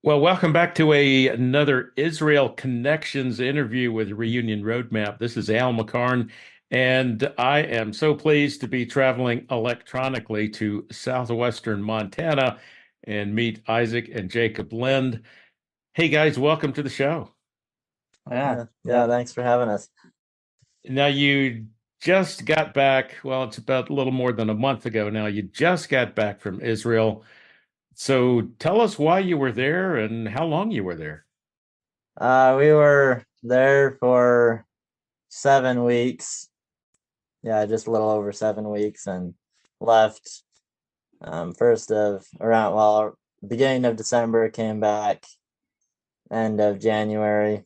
Well, welcome back to another Israel Connections interview with Reunion Roadmap. This is Al McCarn, and I am so pleased to be traveling electronically to southwestern Montana and meet Isaac and Jacob Lind. Hey guys, welcome to the show. Yeah, thanks for having us. Now you just got back, well, it's about a little more than a month ago now. You just got back from Israel. So tell us why you were there and how long you were there. We were there for 7 weeks. Yeah, just a little over 7 weeks, and left first of around beginning of December, came back end of January,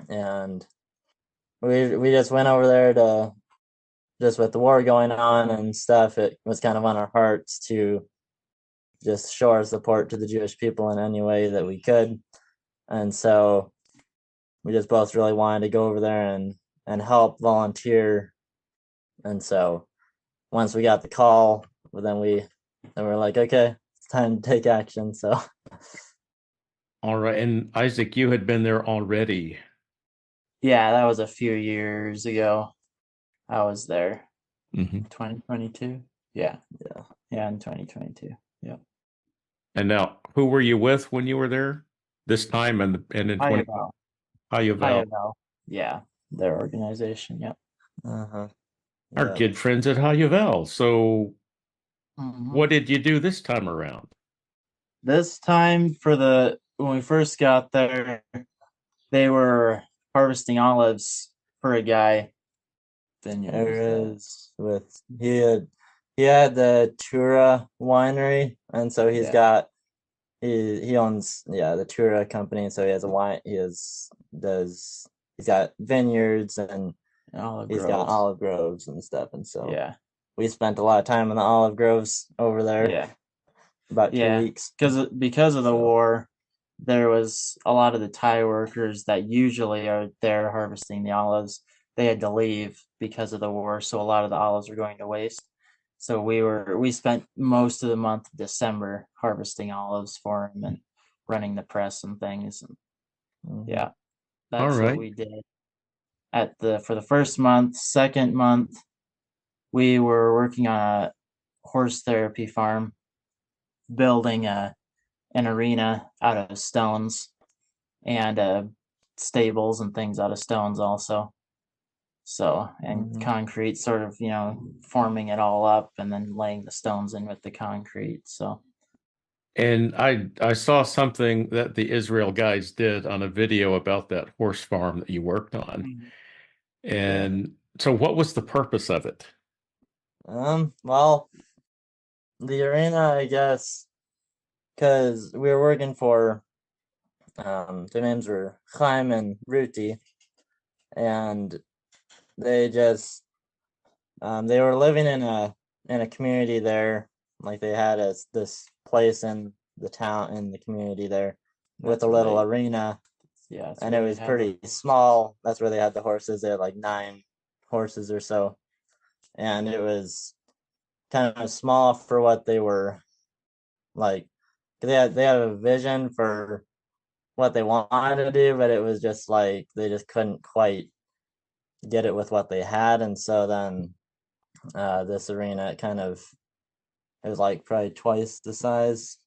and we just went over there to just with the war going on and stuff. It was kind of on our hearts to just show our support to the Jewish people in any way that we could, and so we just both really wanted to go over there and help volunteer. And so once we got the call, then we're like, okay, it's time to take action. So All right. And Isaac, you had been there already. Yeah, that was a few years ago. I was there. Hmm. 2022. Yeah. yeah. Yeah, in 2022. Yeah. And now, who were you with when you were there this time and in 20 HaYovel. HaYovel? HaYovel. Yeah. Their organization. Yeah. Uh-huh. Our Yeah. good friends at HaYovel. So Hmm. what did you do this time around? This time when we first got there, they were harvesting olives for a guy. There is with he had the Tura winery, and so he owns the Tura company, so he has a wine he's got vineyards, and Olive he's got groves. olive groves and stuff, and so Yeah. we spent a lot of time in the olive groves over there, Yeah. about 2 Yeah. weeks. Because of the So war, there was a lot of the Thai workers that usually are there harvesting the olives. They had to leave because of the war, so a lot of the olives were going to waste. So we spent most of the month of December harvesting olives for him and running the press and things. And mhm. yeah, All that's what right. we did for the first month. Second month, we were working on a horse therapy farm, building an arena out of stones and stables and things out of stones also. So, and Mhm. concrete, sort of, forming it all up and then laying the stones in with the concrete. So, And I saw something that the Israel guys did on a video about that horse farm that you worked on. Mhm. Yeah. And so what was the purpose of it? Well, the arena, I guess, because we were working for, their names were Chaim and Ruti, and they just, they were living in a community there, like they had this place in in the community there, with That's a where little arena, that's and where it they was had pretty small. That's where they had the horses. They had like 9 horses or so, and it was kind of small for what they were like. They had a vision for what they wanted to do, but it was just like they just couldn't quite get it with what they had, and so then this arena it was like probably twice the size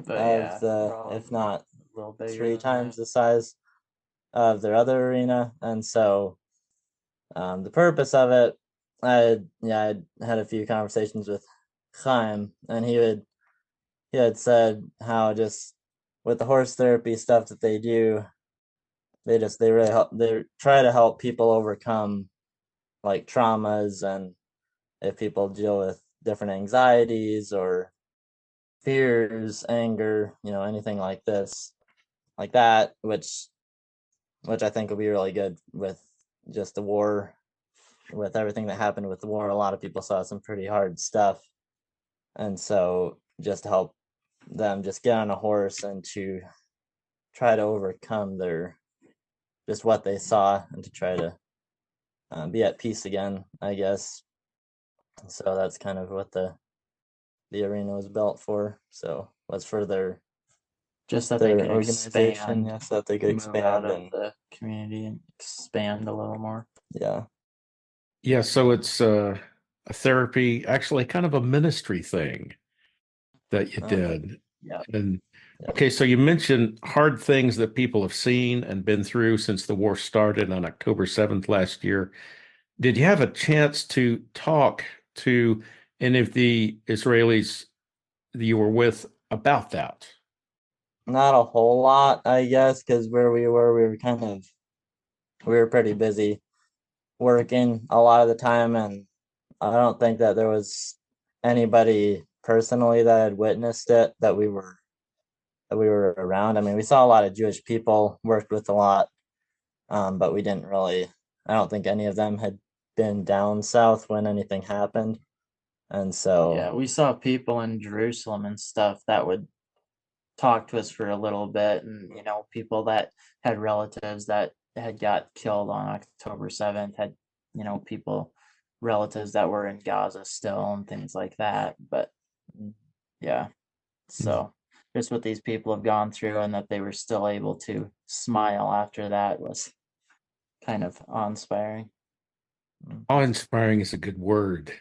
but of yeah, if not a little bigger three than that. times the size of their other arena, and so the purpose of it, I had a few conversations with Chaim, and he had said how just with the horse therapy stuff that they do, they really they try to help people overcome like traumas, and if people deal with different anxieties or fears, anger, anything like like that, which I think will be really good with just the war, with everything that happened with the war. A lot of people saw some pretty hard stuff, and so just to help them just get on a horse and to try to overcome their just what they saw, and to try to be at peace again, I guess. So that's kind of what the arena was built for. So was for Just that they their could organization, expand, yes, that they could move out expand of and the community and expand a little more. yeah. Yeah, so it's a therapy, actually kind of a ministry thing that you Okay. did. Yeah. And Yeah. okay, so you mentioned hard things that people have seen and been through since the war started on October 7th last year. Did you have a chance to talk to any of the Israelis that you were with about that? Not a whole lot, I guess, because where we were we were pretty busy working a lot of the time, and I don't think that there was anybody personally that had witnessed it that we were around. I mean, we saw a lot of Jewish people, worked with a lot, but we didn't really. I don't think any of them had been down south when anything happened, and so Yeah, we saw people in Jerusalem and stuff that would talk to us for a little bit, and people that had relatives that had got killed on October 7th had people relatives that were in Gaza still and things like that. But yeah, so just what these people have gone through and that they were still able to smile after that was kind of awe-inspiring. Awe-inspiring is a good word.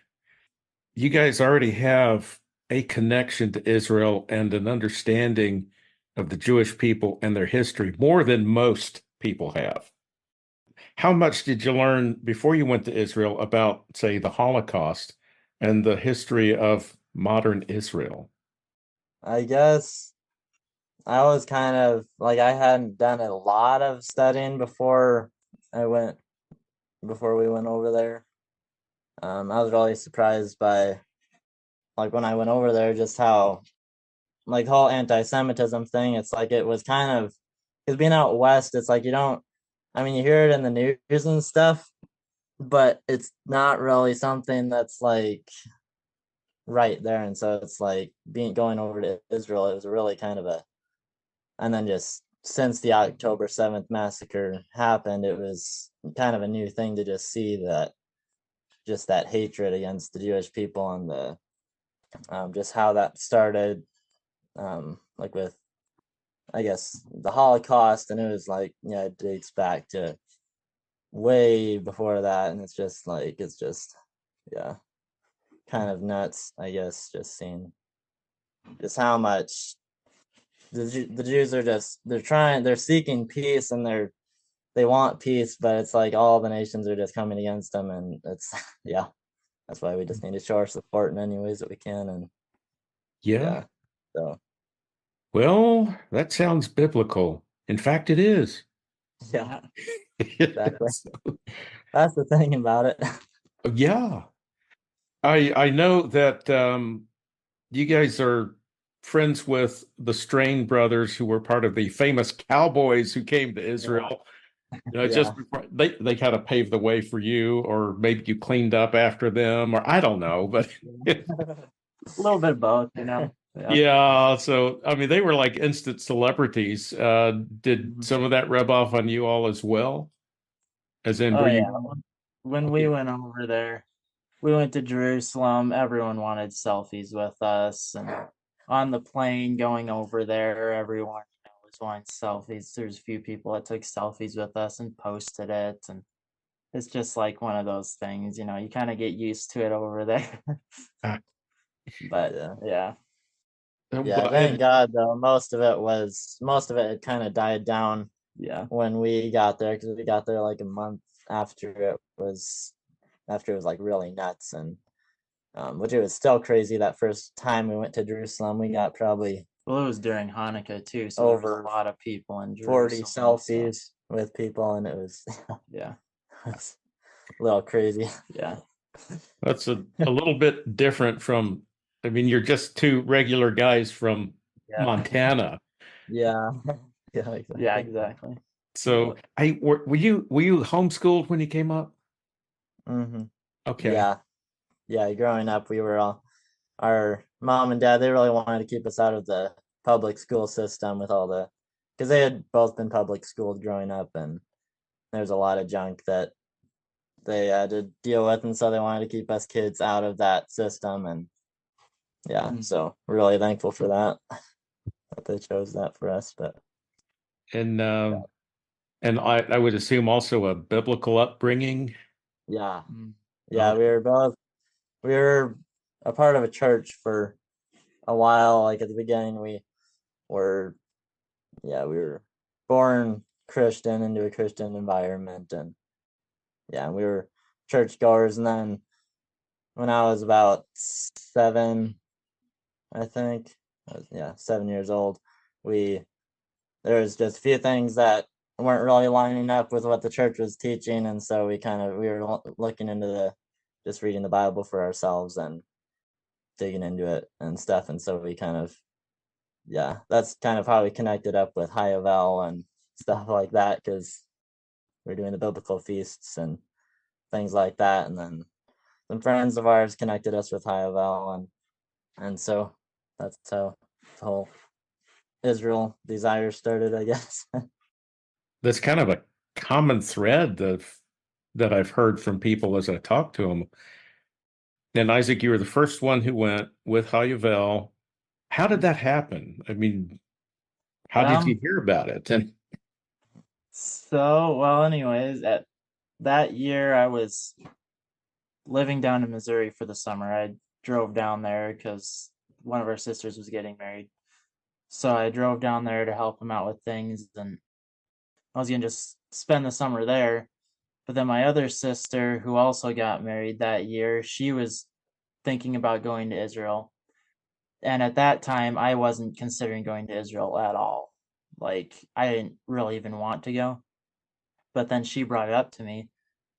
You guys already have a connection to Israel and an understanding of the Jewish people and their history more than most people have. How much did you learn before you went to Israel about, say, the Holocaust and the history of modern Israel? I guess I was kind of like I hadn't done a lot of studying I went before we went over there. I was really surprised by like when I went over there just how like the whole anti-Semitism thing. It's like it was kind of because being out west, it's like you don't. I mean, you hear it in the news and stuff, but it's not really something that's like right there. And so it's like being going over to Israel. It was really kind of a and then just since the October 7th massacre happened, it was kind of a new thing to just see that just that hatred against the Jewish people and the just how that started, like with I guess the Holocaust, and it was like yeah, it dates back to way before that, and it's just yeah, kind of nuts, I guess, just seeing just how much the Jews are just they're seeking peace and they want peace, but it's like all the nations are just coming against them, and it's yeah, that's why we just need to show our support in any ways that we can, and Yeah. yeah, so Well, that sounds biblical. In fact, it is. yeah, exactly. So, That's the thing about it. yeah. I know that you guys are friends with the Strain brothers who were part of the famous cowboys who came to Israel. Yeah, Just before they kind of paved the way for you, or maybe you cleaned up after them, or I don't know, but A little bit of both, Yeah. yeah. So I mean, they were like instant celebrities. Did some of that rub off on you all as well? As in, Oh were yeah. you? When we went over there, we went to Jerusalem. Everyone wanted selfies with us, and on the plane going over there, everyone was wanting selfies. There's a few people that took selfies with us and posted it, and it's just like one of those things, you kind of get used to it over there. Uh, But yeah, yeah, yeah. well, Thank God, though. Most of it had kind of died down yeah. when we got there because we got there like a month after it was like really nuts and which it was still crazy that first time we went to Jerusalem. We got probably Well, it was during Hanukkah too, so there was a over lot of people in 40 Jerusalem. So selfies with people, and it was, yeah, it's a little crazy. yeah, that's a little bit different from. I mean, you're just two regular guys from yeah, Montana. Yeah, yeah, yeah, exactly. exactly. So, were you homeschooled when you came up? Hmm. Okay. Yeah, yeah. Growing up, we were all our mom and dad. They really wanted to keep us out of the public school system with all the because they had both been public schooled growing up, and there's a lot of junk that they had to deal with, and so they wanted to keep us kids out of that system, and yeah, Mm. so we're really thankful for that. that they chose that for us. But And I would assume also a biblical upbringing. yeah, Mm. yeah, Okay. we were a part of a church for a while. Like at the beginning, were we were born Christian into a Christian environment, and yeah, we were churchgoers. And then when I was about 7, I think, 7 years old, there was just a few things that weren't really lining up with what the church was teaching, and so we were looking into just reading the Bible for ourselves and digging into it and stuff, and so we that's kind of how we connected up with HaYovel and stuff like that, because we're doing the biblical feasts and things like that, and then some friends of ours connected us with HaYovel, and so that's how the whole Israel desire started, I guess. That's kind of a common thread that I've heard from people as I talk to them. And Isaac, you were the first one who went with HaYovel. How did that happen? I mean, how did you Um, hear about it? And so, well, anyways, at that year, I was living down in Missouri for the summer. I drove down there because one of our sisters was getting married. So I drove down there to help him out with things, and I was gonna just spend the summer there. But then my other sister, who also got married that year, she was thinking about going to Israel. And at that time, I wasn't considering going to Israel at all. Like, I didn't really even want to go. But then she brought it up to me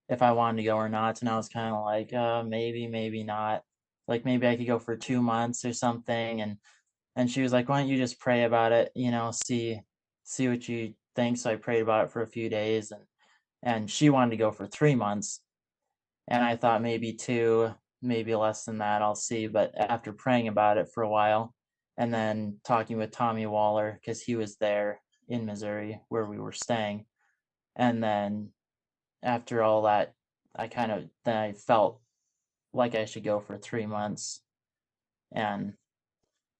if I wanted to go or not. And I was kind of like, maybe, maybe not. Like, maybe I could go for 2 months or something. And she was like, why don't you just pray about it, see what you think. So I prayed about it for a few days, and she wanted to go for 3 months. And I thought maybe 2, maybe less than that, I'll see. But after praying about it for a while and then talking with Tommy Waller, because he was there in Missouri where we were staying, and then after all that, I felt like I should go for 3 months. And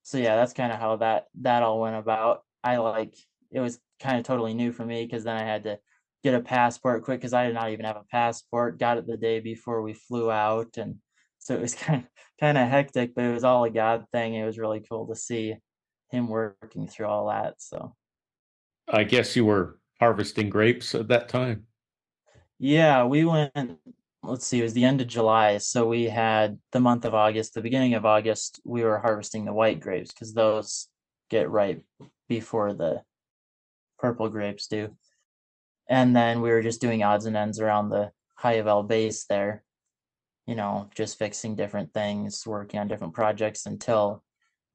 so yeah, that's kind of how that all went about. It was kind of totally new for me because then I had to get a passport quick because I did not even have a passport. Got it the day before we flew out, and so it was kind of hectic, but it was all a God thing. It was really cool to see him working through all that. So I guess you were harvesting grapes at that time. yeah, we went. Let's see, it was the end of July, so we had the month of August. The beginning of August, we were harvesting the white grapes because those get ripe before the purple grapes do. And then we were just doing odds and ends around the HaYovel base there, just fixing different things, working on different projects until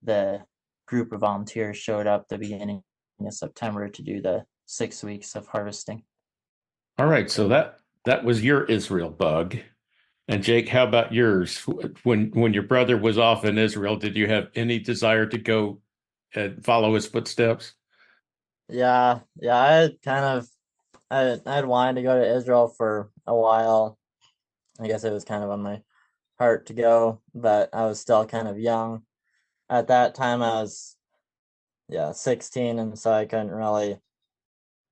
the group of volunteers showed up the beginning of September to do the 6 weeks of harvesting. All right, so that was your Israel bug. And Jake, how about yours? When your brother was off in Israel, did you have any desire to go and follow his footsteps? Yeah, I had wanted to go to Israel for a while. I guess it was kind of on my heart to go, but I was still kind of young. At that time, I was 16, and so I couldn't really.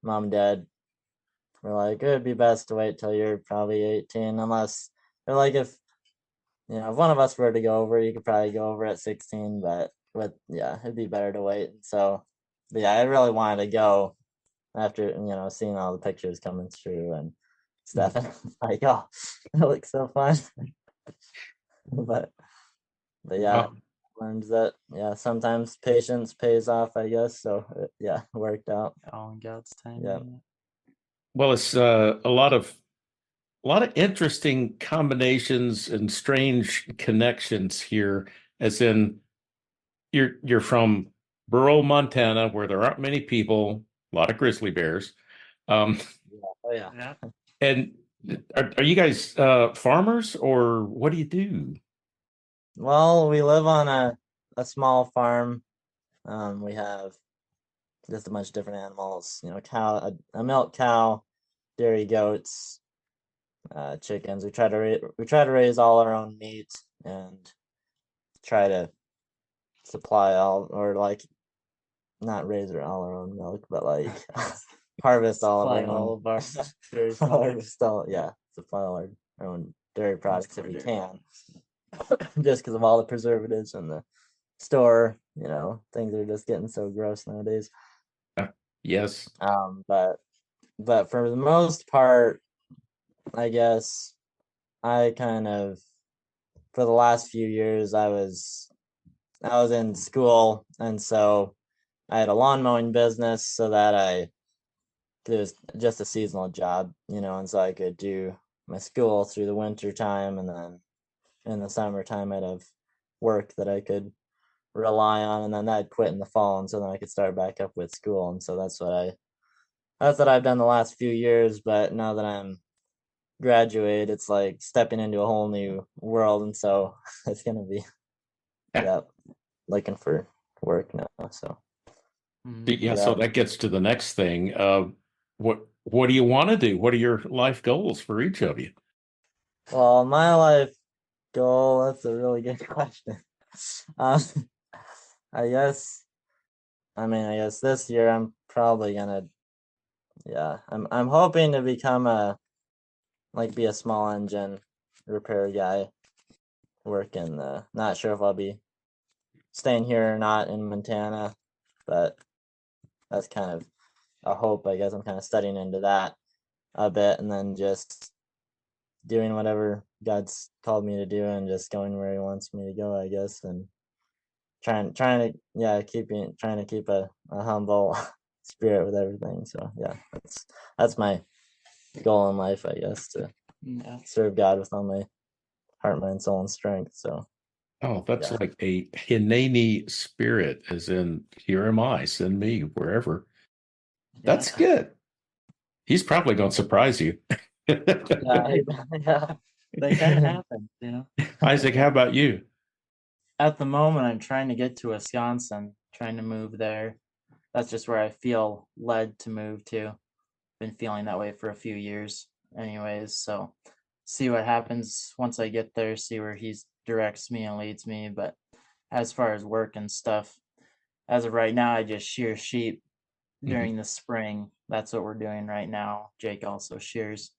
Mom and dad were like, it would be best to wait till you're probably 18, unless they're like, if one of us were to go over, you could probably go over at 16, but yeah, it'd be better to wait. So, but yeah, I really wanted to go after seeing all the pictures coming through and stuff. And like, oh, it looks so fun. but but yeah, Well, learned that sometimes patience pays off, I guess. So it worked out. All in God's time. Yeah. well, it's a lot of interesting combinations and strange connections here, as in you're from rural Montana where there aren't many people, a lot of grizzly bears. Um, Oh yeah. Yeah. and are you guys farmers or what do you do? Well, we live on a small farm. We have just a bunch of different animals. A milk cow, dairy goats, chickens. We try to raise all our own meat and try to supply all, or like not raise all our own milk, but like harvest all of Supply our all own of our dairy products. harvest all, yeah, supply all our own dairy products if we can. Just because of all the preservatives in the store, things are just getting so gross nowadays. Yes. But for the most part, I guess I kind of, for the last few years, I was in school, and so I had a lawn mowing business, so that it was just a seasonal job, and so I could do my school through the winter time, and then in the summertime I'd have work that I could rely on, and then I'd quit in the fall, and so then I could start back up with school, and so that's what I've done the last few years. But now that I'm graduated, it's like stepping into a whole new world, and so it's gonna be looking for work now. So Yeah, so that gets to the next thing. What do you want to do? What are your life goals for each of you? Well, my life goal, that's a really good question. I guess this year I'm probably gonna, I'm hoping to become be a small engine repair guy. Not sure if I'll be staying here or not in Montana, but that's kind of a hope. I guess I'm kind of studying into that a bit, and then just doing whatever God's called me to do, and just going where He wants me to go, I guess, and trying to keep a humble spirit with everything. So yeah, that's my goal in life, I guess, to serve God with all my heart, mind, soul, and strength. So that's like a Hineni spirit, as in, here am I, send me wherever. That's good. He's probably going to surprise you. yeah, They kind of happen, Isaac, how about you? At the moment, I'm trying to get to Wisconsin, trying to move there. That's just where I feel led to move to. Been feeling that way for a few years, anyways. So, see what happens once I get there. See where he directs me and leads me. But as far as work and stuff, as of right now, I just shear sheep during the spring. That's what we're doing right now. Jake also shears.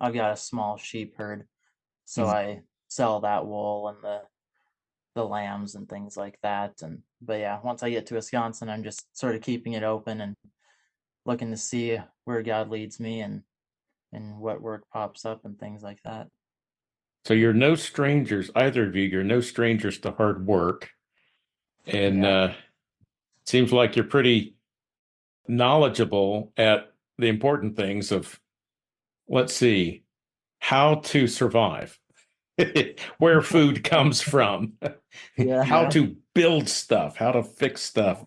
I've got a small sheep herd, so I sell that wool and the lambs and things like that. But yeah, once I get to Wisconsin, I'm just sort of keeping it open and looking to see where God leads me and what work pops up and things like that. So you're no strangers, either of you. You're no strangers to hard work, and seems like you're pretty knowledgeable at the important things of, let's see, how to survive, where food comes from, how to build stuff, how to fix stuff.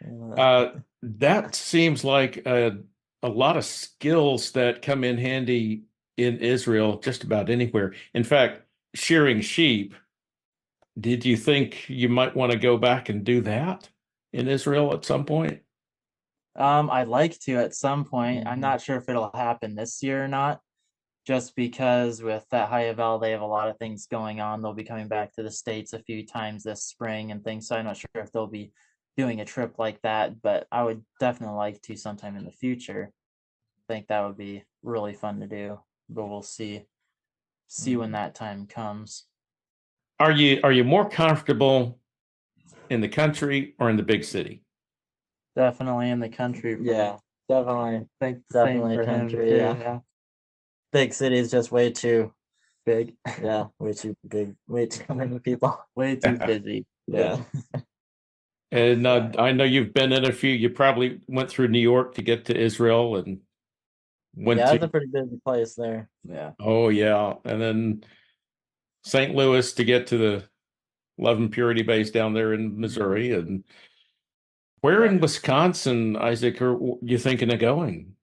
That seems like a lot of skills that come in handy in Israel, just about anywhere. In fact, shearing sheep, did you think you might want to go back and do that in Israel at some point? I'd like to at some point. I'm not sure if it'll happen this year or not, just because with that HaYovel, they have a lot of things going on. They'll be coming back to the States a few times this spring and things. So I'm not sure if they'll be doing a trip like that, but I would definitely like to sometime in the future. I think that would be really fun to do, but we'll see when that time comes. Are you more comfortable in the country or in the big city? Definitely in the country. Yeah, definitely. Definitely For country. him, Yeah. Big city is just way too big. Yeah, way too big. Way too many people. Way too busy. Yeah. And I know you've been in a few. You probably went through New York to get to Israel and went Yeah, to. it's a pretty busy place there. Yeah. Oh yeah, and then St. Louis to get to the Love and Purity base down there in Missouri. And where in Wisconsin, Isaac, are you thinking of going?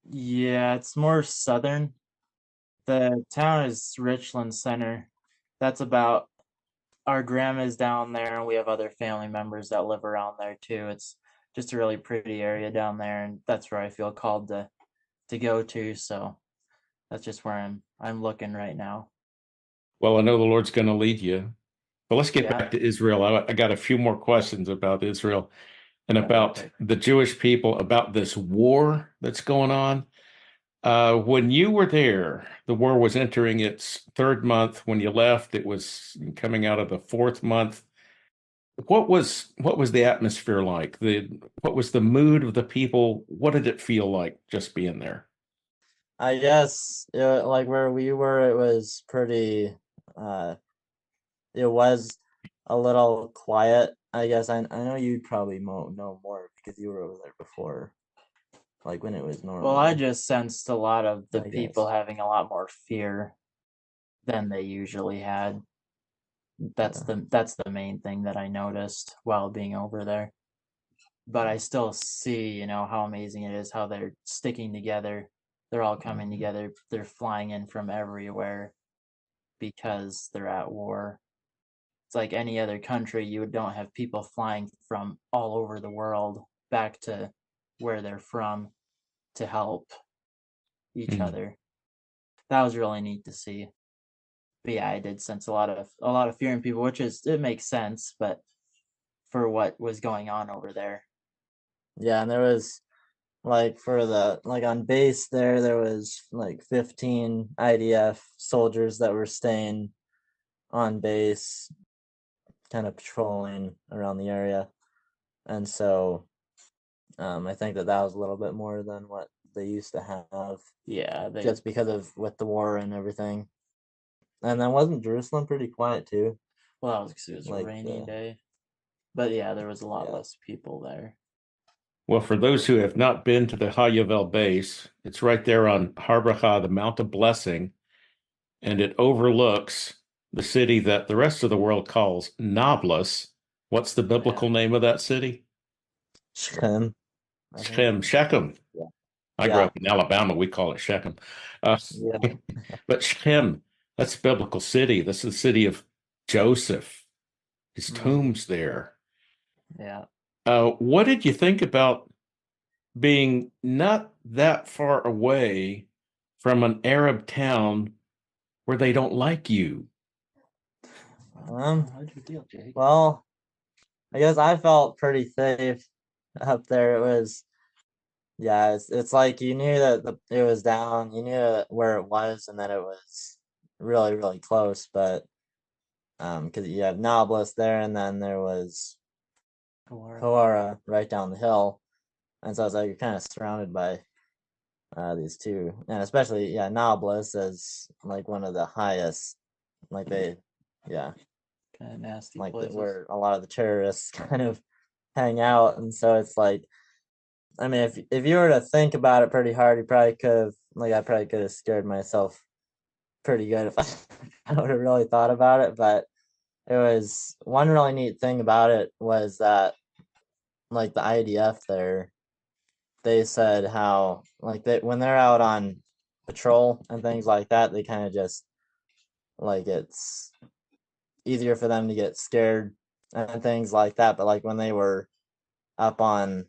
Yeah, it's more southern. The town is Richland Center. That's about, our grandma's down there, and we have other family members that live around there too. It's just a really pretty area down there, and that's where I feel called to go to. So that's just where I'm looking right now. Well, I know the Lord's going to lead you. But let's get back to Israel. I got a few more questions about Israel. and about the Jewish people, about this war that's going on. When you were there, the war was entering its third month. When you left, it was coming out of the fourth month. What was the atmosphere like? What was the mood of the people? What did it feel like just being there? I guess like where we were, it was pretty. It was a little quiet. I guess I know you'd probably know more because you were over there before, like when it was normal. Well, I just sensed a lot of the I people guess. having a lot more fear than they usually had. That's the main thing that I noticed while being over there. But I still see, how amazing it is how they're sticking together. They're all coming together. They're flying in from everywhere because they're at war. It's like any other country, you don't have people flying from all over the world back to where they're from to help each other. That was really neat to see. But yeah, I did sense a lot of fear in people, it makes sense, but for what was going on over there. Yeah, and there was like for the like on base there was like 15 IDF soldiers that were staying on base, kind of patrolling around the area, and so I think that was a little bit more than what they used to have. Yeah, just because of with the war and everything. And then wasn't Jerusalem pretty quiet too? Well, that was 'cause it was Like a rainy day. But yeah, there was a lot less people there. Well, for those who have not been to the HaYovel base, it's right there on Har Bracha, the Mount of Blessing, and it overlooks the city that the rest of the world calls Nablus. What's the biblical name of that city? Shechem. Shechem. Yeah. I grew up in Alabama. We call it Shechem. Yeah. But Shechem, that's a biblical city. That's the city of Joseph. His tomb's there. Yeah. What did you think about being not that far away from an Arab town where they don't like you? How'd you feel, Jake? Well, I guess I felt pretty safe up there. It was, yeah, it's like you knew that it was down, you knew where it was, and that it was really, really close. But because you have Nablus there, and then there was Hawara right down the hill, and so it's like you're kind of surrounded by these two, and especially Nablus is like one of the highest, like they, yeah, kind of nasty like places. where a lot of the terrorists kind of hang out, and so it's like, I mean, if you were to think about it pretty hard, you probably could have, like, I probably could have scared myself pretty good if I would have really thought about it. But it was one really neat thing about it was that, like, the IDF there, they said how, like, when they're out on patrol and things like that, they kind of just, like, it's easier for them to get scared and things like that. But like when they were up on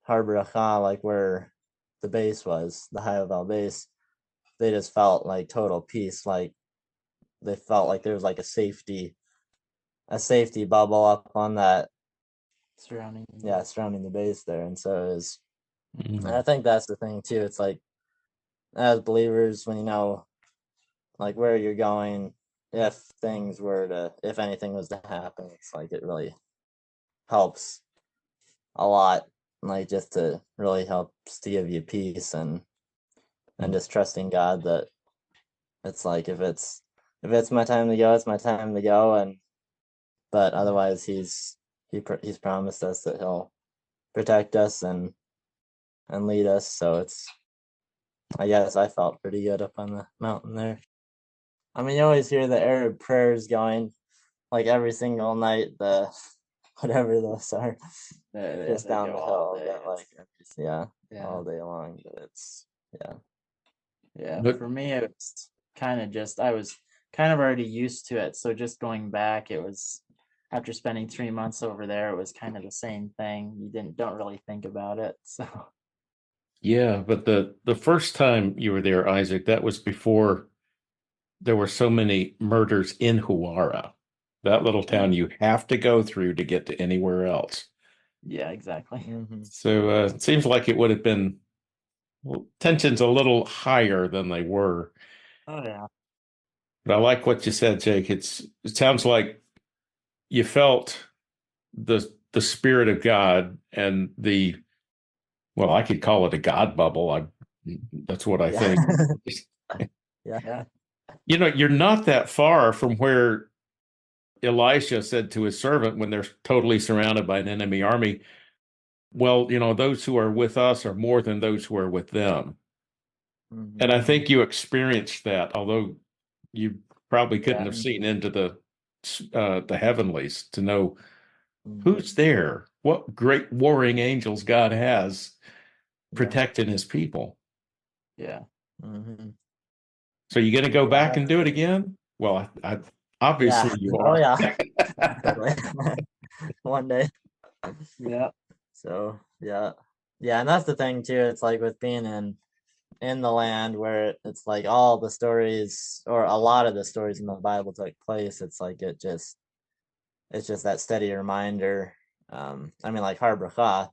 Harbor Akha, like where the base was, the HaYovel base, they just felt like total peace. Like they felt like there was like a safety bubble up on that surrounding the base there. And so it was, Mm. and I think that's the thing too. It's like, as believers, when you know like where you're going, if anything was to happen, it's like it really helps a lot, like just to really helps to give you peace and just trusting God that it's like if it's my time to go, it's my time to go, and but otherwise he's promised us that he'll protect us and lead us. So it's, I guess I felt pretty good up on the mountain there. I mean, you always hear the Arab prayers going like every single night, the whatever those are, just down the hill, but like all day long. But it's for me it was kind of just, I was kind of already used to it, so just going back, it was, after spending 3 months over there, it was kind of the same thing. You don't really think about it. So Yeah, but the first time you were there, Isaac, that was before there were so many murders in Huara, that little town you have to go through to get to anywhere else. Yeah, exactly. Mhm. So it seems like it would have been tensions a little higher than they were. Oh yeah. But I like what you said, Jake. It sounds like you felt the spirit of God and well, I could call it a God bubble. That's what I Yeah. think. Yeah. Yeah. You're not that far from where Elisha said to his servant when they're totally surrounded by an enemy army, well, those who are with us are more than those who are with them. And I Mhm. think you experienced that, although you probably couldn't Yeah. have seen into the heavenlies to know Mhm. who's there, what great warring angels God has Yeah. protecting his people. Yeah. Mhm. So you going to go Yeah, back and do it again? Well, I obviously yeah. you Oh are. yeah. Definitely. One day. Yeah. So yeah. Yeah, and that's the thing too. It's like with being in the land where it's like all the stories or a lot of the stories in the Bible took place. It's like it's just that steady reminder. I mean, like Har Bracha,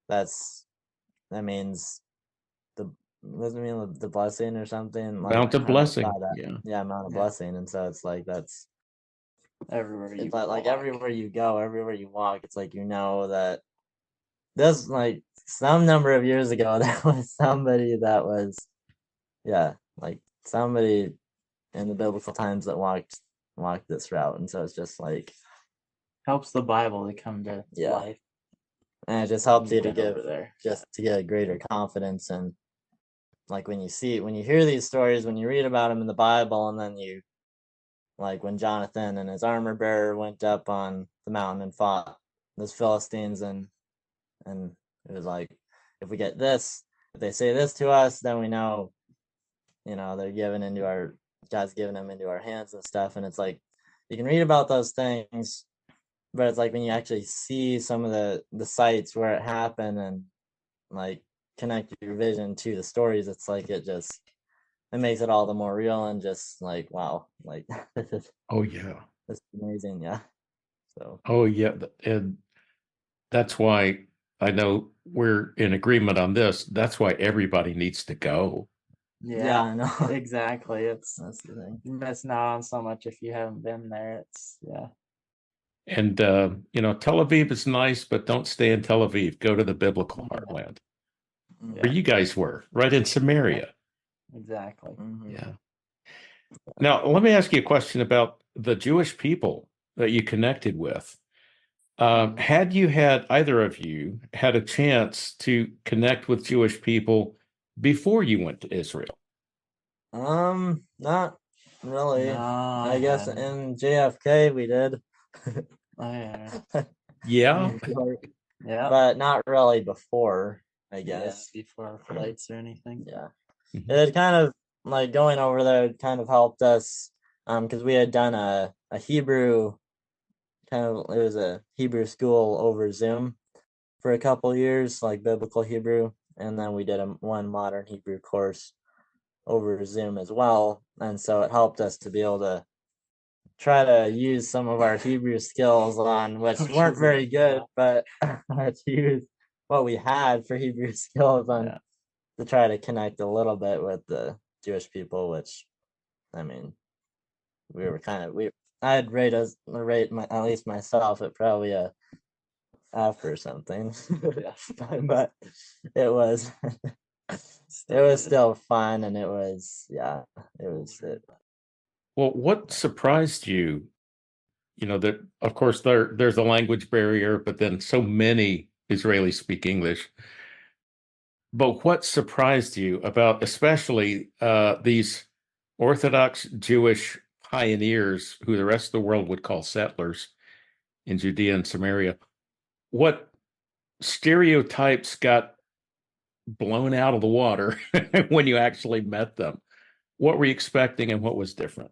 that means the doesn't it mean the blessing or something like Mount of Har Bracha, blessing. that Yeah. yeah, amount of Yeah. blessing, and so it's like that's Everywhere you it's like walk. everywhere you go, everywhere you walk, it's like that this like some number of years ago there was somebody that was like somebody in the biblical times that walked this route, and so it's just like Helps the Bible to come to Yeah. life. and it just helps you to Get over give there. just to get a greater confidence, and like when you hear these stories, when you read about them in the Bible, and then you like when Jonathan and his armor bearer went up on the mountain and fought those Philistines, and it was like, if we get this, if they say this to us, then we know, they're given into our God's given them into our hands and stuff. And it's like you can read about those things, but it's like when you actually see some of the sites where it happened and like connect your vision to the stories, it's like it makes it all the more real and just like wow, like Oh yeah. this is amazing, yeah. So Oh yeah. And that's why I know we're in agreement on this. That's why everybody needs to go. yeah, I know. Exactly. That's the thing. You're missing out on so much if you haven't been there. It's And Tel Aviv is nice, but don't stay in Tel Aviv. Go to the biblical heartland Mhm. where you guys were, right in Samaria. exactly. Mhm. Yeah. Now, let me ask you a question about the Jewish people that you connected with. Had you had either of you had a chance to connect with Jewish people before you went to Israel? Not really. No, I guess hadn't. in JFK we did. Oh yeah. Yeah. Yeah. But not really before, I Yeah, guess. before flights or anything. Yeah. Mhm. It had kind of like going over there had kind of helped us because we had done a Hebrew it was a Hebrew school over Zoom for a couple years, like biblical Hebrew, and then we did one modern Hebrew course over Zoom as well, and so it helped us to be able to try to use some of our Hebrew skills on which weren't very good, but to use what we had for Hebrew skills on to try to connect a little bit with the Jewish people, which I mean, we were kind of I'd rate my at least myself at probably a F or something, but it was it was still fun, and it was Well, what surprised you? That of course there's a language barrier, but then so many Israelis speak English. But what surprised you about especially these Orthodox Jewish pioneers who the rest of the world would call settlers in Judea and Samaria? What stereotypes got blown out of the water when you actually met them? What were you expecting and what was different?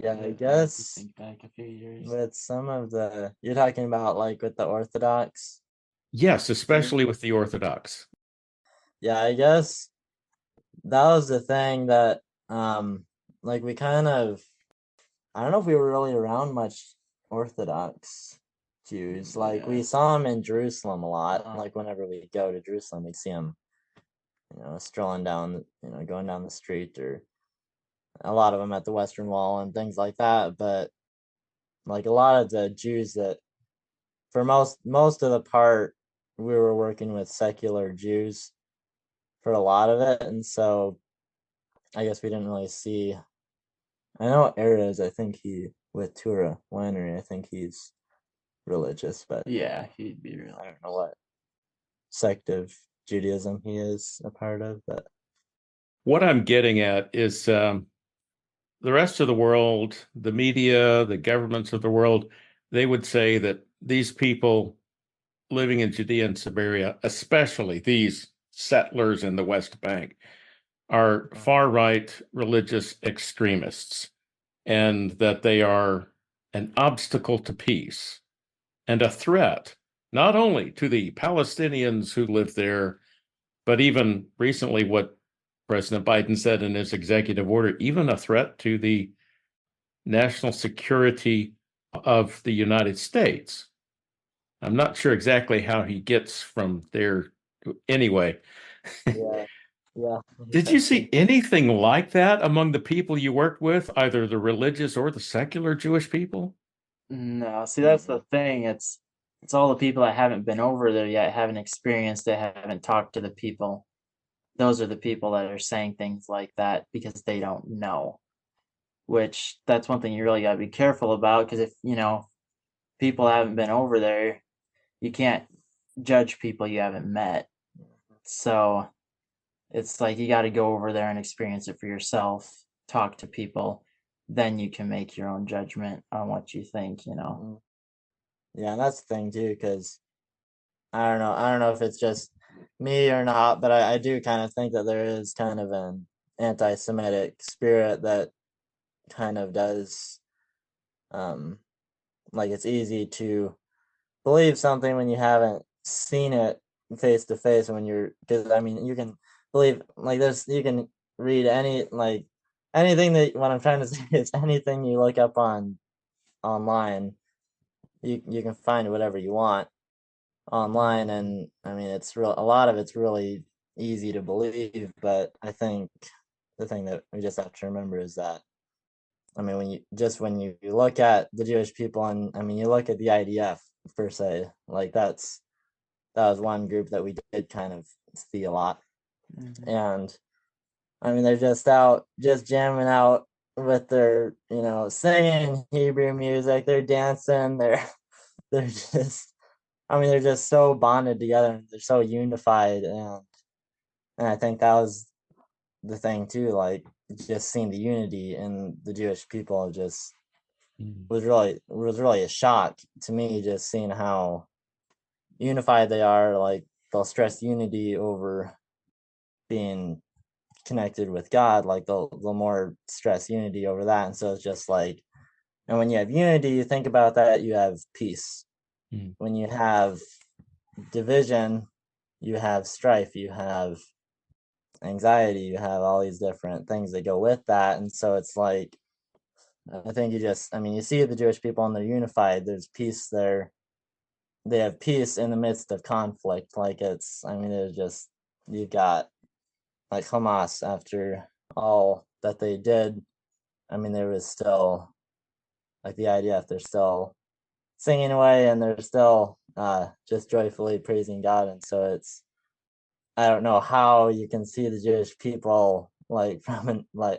yeah, I have to guess think back a few years. with some of you're talking about like with the Orthodox. Yes, especially with the Orthodox. Yeah, I guess that was the thing that like we kind of I don't know if we were really around much Orthodox Jews. Like we saw them in Jerusalem a lot. Uh-huh. Like whenever we go to Jerusalem, we'd see them, strolling down, going down the street, or a lot of them at the Western Wall and things like that. But like a lot of the Jews that, for most of the part, we were working with secular Jews for a lot of it, and so I guess we didn't really see. I know Erez, I think with Tura Winery, I think he's religious, but Yeah, he'd be real. I don't know what sect of Judaism he is a part of. But What I'm getting at is the rest of the world, the media, the governments of the world, they would say that these people living in Judea and Samaria, especially these settlers in the West Bank, are far-right religious extremists, and that they are an obstacle to peace and a threat, not only to the Palestinians who live there, but even recently what President Biden said in his executive order, even a threat to the national security of the United States. I'm not sure exactly how he gets from there anyway. yeah, yeah. Did you see anything like that among the people you worked with, either the religious or the secular Jewish people? No, see, that's the thing. It's all the people that haven't been over there yet, haven't experienced it, haven't talked to the people. Those are the people that are saying things like that because they don't know. Which that's one thing you really got to be careful about, because if people haven't been over there, you can't judge people you haven't met. So it's like you got to go over there and experience it for yourself, talk to people, then you can make your own judgment on what you think. Yeah, and that's the thing too, because I don't know if it's just me or not, but I do kind of think that there is kind of an anti-Semitic spirit that kind of does, like it's easy to believe something when you haven't seen it face to face. Because I mean, you can believe like this, you can read anything that, what I'm trying to say is anything you look up online, you can find whatever you want online, and I mean a lot of it's really easy to believe. But I think the thing that we just have to remember is that, I mean, when you look at the Jewish people, and I mean you look at the IDF per se, like that was one group that we did kind of see a lot. And I mean they're just out just jamming out with their singing Hebrew music, they're dancing, they're just, I mean, they're just so bonded together and they're so unified. And I think that was the thing too, like just seeing the unity in the Jewish people just was really a shock to me, just seeing how unified they are. Like they'll stress unity over being connected with God, like they'll more stress unity over that. And so it's just like, and when you have unity, you think about that, you have peace. When you have division, you have strife, you have anxiety, you have all these different things that go with that. And so it's like, I think I mean, you see the Jewish people and they're unified, there's peace there, they have peace in the midst of conflict. Like I mean, there's just, you've got like Hamas, after all that they did, I mean, there was still like the IDF, they're still singing away and they're still just joyfully praising God. And so I don't know how you can see the Jewish people like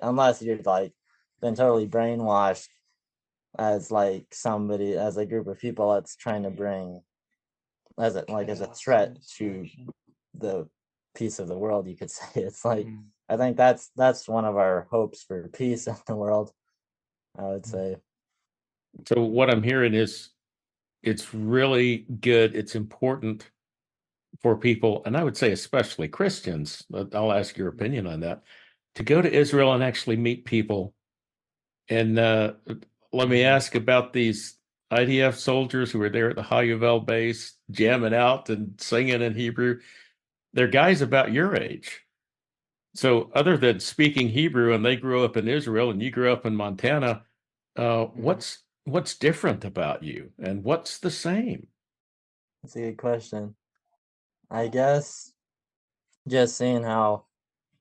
unless you're like been totally brainwashed as like somebody, as a group of people that's trying to bring as a threat to the peace of the world, you could say. It's like, I think that's one of our hopes for peace in the world, I would say. So what I'm hearing is it's really good. It's important for people, and I would say especially Christians, but I'll ask your opinion on that, to go to Israel and actually meet people. And let me ask about these IDF soldiers who were there at the HaYovel base, jamming out and singing in Hebrew. They're guys about your age. So other than speaking Hebrew, and they grew up in Israel and you grew up in Montana, what's what's different about you and what's the same? That's a good question. I guess just seeing how,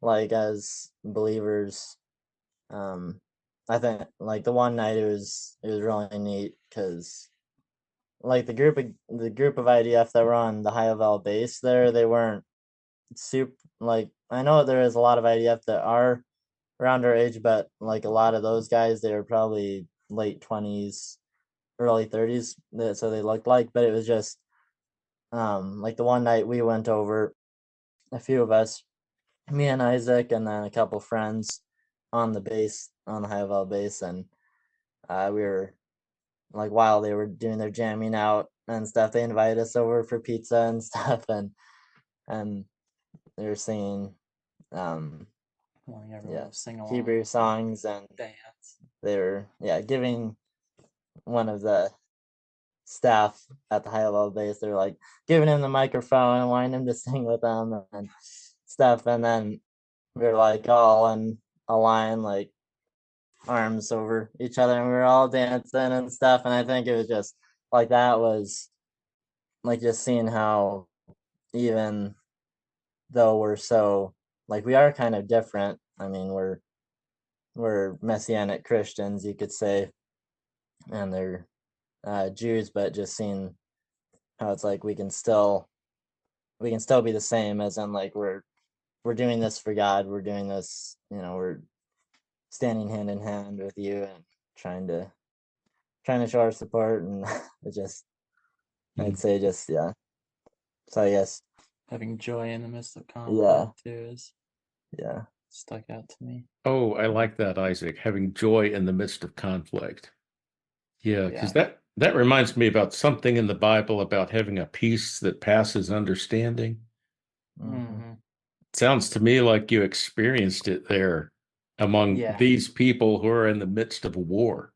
like, as believers, I think like the one night it was really neat because like the group of IDF that were on the HaYovel base there, they weren't super like I know there is a lot of IDF that are around our age, but like a lot of those guys, they were probably late 20s, early 30s, so they looked like, but it was just like the one night we went over, a few of us, me and Isaac, and then a couple friends on the base, on the HaYovel base, and we were like while they were doing their jamming out and stuff, they invited us over for pizza and stuff, and they were singing Wanting everyone yeah to sing along. Hebrew songs, and Dance. they were giving one of the staff at the HaYovel base, they're like giving him the microphone and wanting him to sing with them and stuff, and then we were like all in a line, like arms over each other, and we were all dancing and stuff, and I think it was just like that was like just seeing how even though we're so like we are kind of different. I mean, we're Messianic Christians, you could say, and they're Jews, but just seeing how it's like we can still be the same, as in like we're doing this for God. We're doing this, we're standing hand in hand with you and trying to show our support, and it just I'd say just yeah. So I guess Having joy in the midst of conflict too is yeah. stuck out to me. Oh, I like that, Isaac, having joy in the midst of conflict. Yeah, because that reminds me about something in the Bible about having a peace that passes understanding. Mm-hmm. Sounds to me like you experienced it there among these people who are in the midst of a war.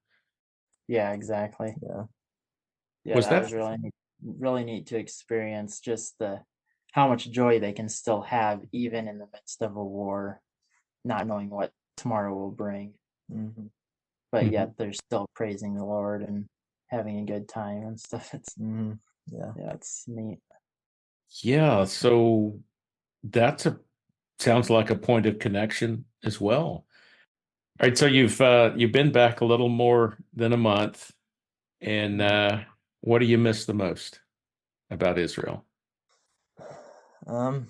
Yeah, exactly. Yeah. Was That that was really neat to experience, just how much joy they can still have even in the midst of a war, not knowing what tomorrow will bring. Mm-hmm. But Mhm. yet they're still praising the Lord and having a good time and stuff. It's it's neat. Yeah, so that's sounds like a point of connection as well. All right, so you've been back a little more than a month, and what do you miss the most about Israel? I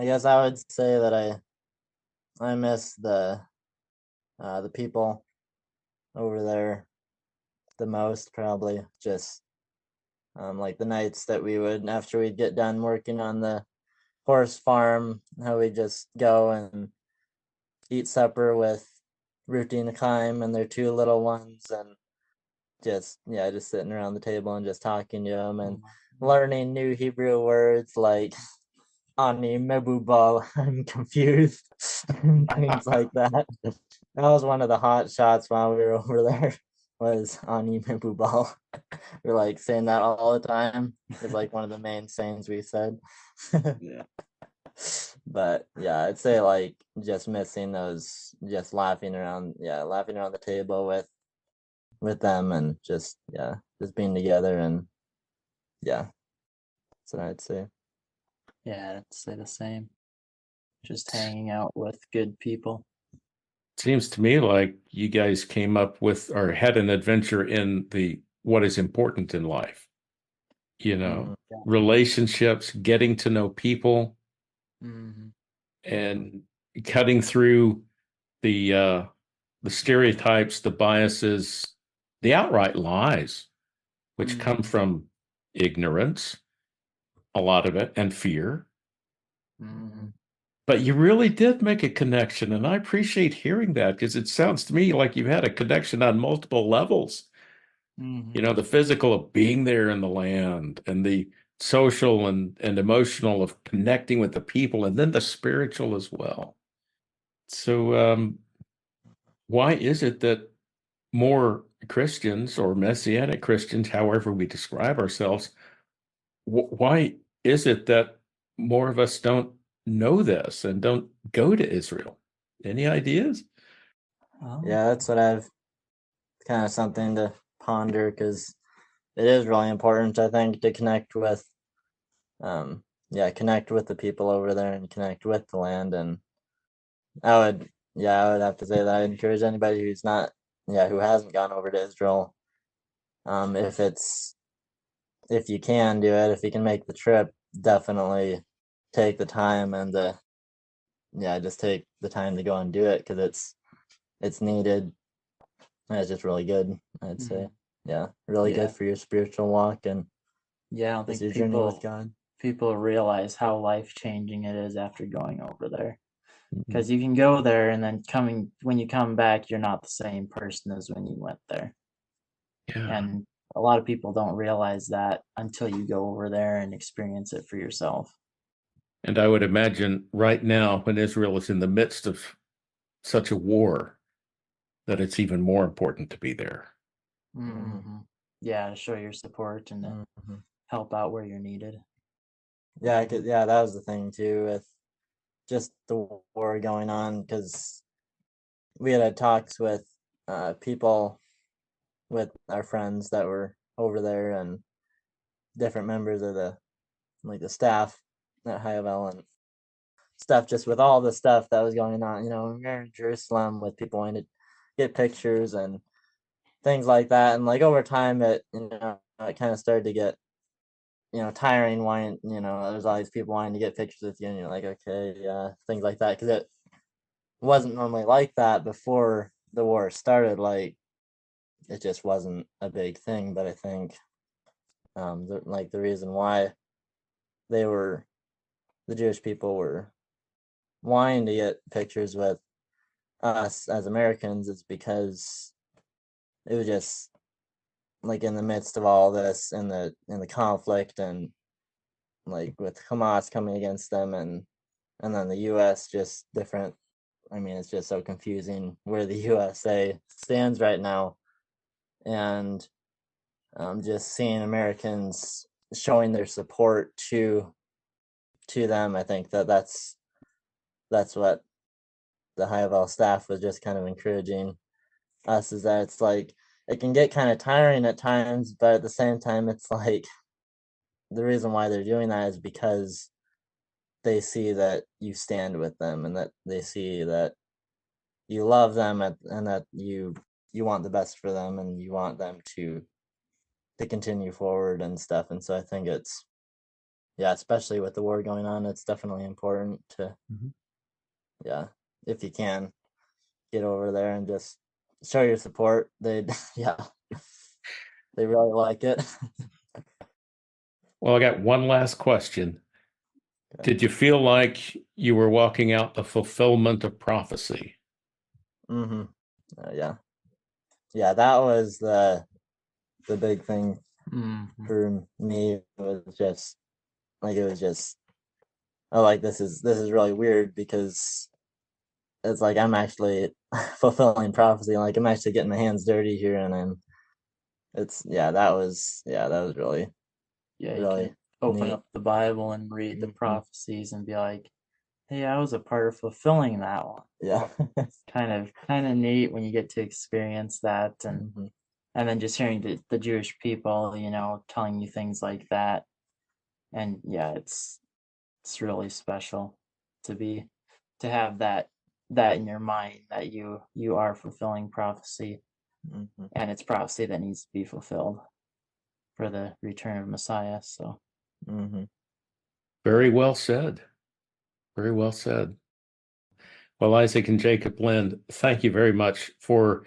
guess I would say that I miss the people over there the most, probably. Just like the nights that we would, after we'd get done working on the horse farm, how we'd just go and eat supper with Ruti and Chaim and their two little ones, and just sitting around the table and just talking to them and learning new Hebrew words like Ani Mebubal, I'm confused, and things like that. That was one of the hot shots while we were over there, was Ani Mebubal. We're like saying that all the time. It's like one of the main sayings we said. But yeah, I'd say like just missing those, just laughing around the table with them, and just being together, and that's what I'd say. Yeah, I'd say the same. Just hanging out with good people. Seems to me like you guys came up with or had an adventure in what is important in life. Relationships, getting to know people, and cutting through the stereotypes, the biases, the outright lies, which come from ignorance, a lot of it, and fear. But you really did make a connection, and I appreciate hearing that, because it sounds to me like you've had a connection on multiple levels. The physical of being there in the land, and the social and emotional of connecting with the people, and then the spiritual as well. So why is it that more Christians, or Messianic Christians, however we describe ourselves, why is it that more of us don't know this and don't go to Israel? Any ideas? Yeah, that's what I've kind of something to ponder, because it is really important, I think, to connect with connect with the people over there and connect with the land. And I would have to say that I encourage anybody who hasn't gone over to Israel, if you can do it, if you can make the trip, definitely take the time and just take the time to go and do it, because it's needed. And it's just really good, I'd say. Yeah, really good for your spiritual walk and I don't your think journey with God. people realize how life-changing it is after going over there. Mhm. Because you can go there and then when you come back, you're not the same person as when you went there. Yeah. And a lot of people don't realize that until you go over there and experience it for yourself. And I would imagine right now, when Israel is in the midst of such a war, that it's even more important to be there. Mm-hmm. Yeah, to show your support and to help out where you're needed. Yeah, that was the thing too, with just the war going on, because we had talks with people, with our friends that were over there, and different members of the staff at HaYovel and stuff, just with all the stuff that was going on, in Jerusalem, with people wanting to get pictures and things like that. And over time, it kind of started to get tiring, wanting, there's all these people wanting to get pictures with you, and you're like, okay, yeah, things like that, because it wasn't normally like that before the war started. It just wasn't a big thing. But I think the reason why the Jewish people were wanting to get pictures with us as Americans is because it was just in the midst of all this, in the conflict, and with Hamas coming against them, and then the US just different. I mean, it's just so confusing where the USA stands right now. And just seeing Americans showing their support to them, I think that's what the HaYovel staff was just kind of encouraging us, is that it's it can get kind of tiring at times, but at the same time, it's the reason why they're doing that is because they see that you stand with them, and that they see that you love them, and that you want the best for them, and you want them to continue forward and stuff. And so I think it's, especially with the war going on, it's definitely important to, if you can, get over there and just show your support. They really like it. Well, I got one last question. Okay. Did you feel like you were walking out the fulfillment of prophecy? Yeah, that was the big thing for me. It was just this is really weird, because it's I'm actually fulfilling prophecy. I'm actually getting my hands dirty here, and that was really, really you can open neat. up the Bible and read the prophecies and be like, hey, I was a part of fulfilling that one. Yeah. kind of neat when you get to experience that, and then just hearing the Jewish people, telling you things like that. And it's really special to have that in your mind, that you are fulfilling prophecy, and it's prophecy that needs to be fulfilled for the return of Messiah. So Very well said. Very well said. Well, Isaac and Jacob Lind, thank you very much for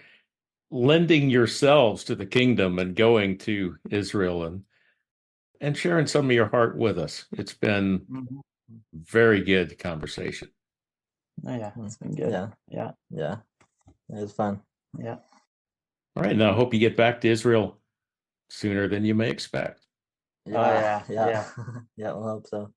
lending yourselves to the kingdom and going to Israel and sharing some of your heart with us. It's been very good conversation. Oh yeah, it's been good. Yeah. It was fun. Yeah. All right, now I hope you get back to Israel sooner than you may expect. Yeah. Yeah, we'll hope so.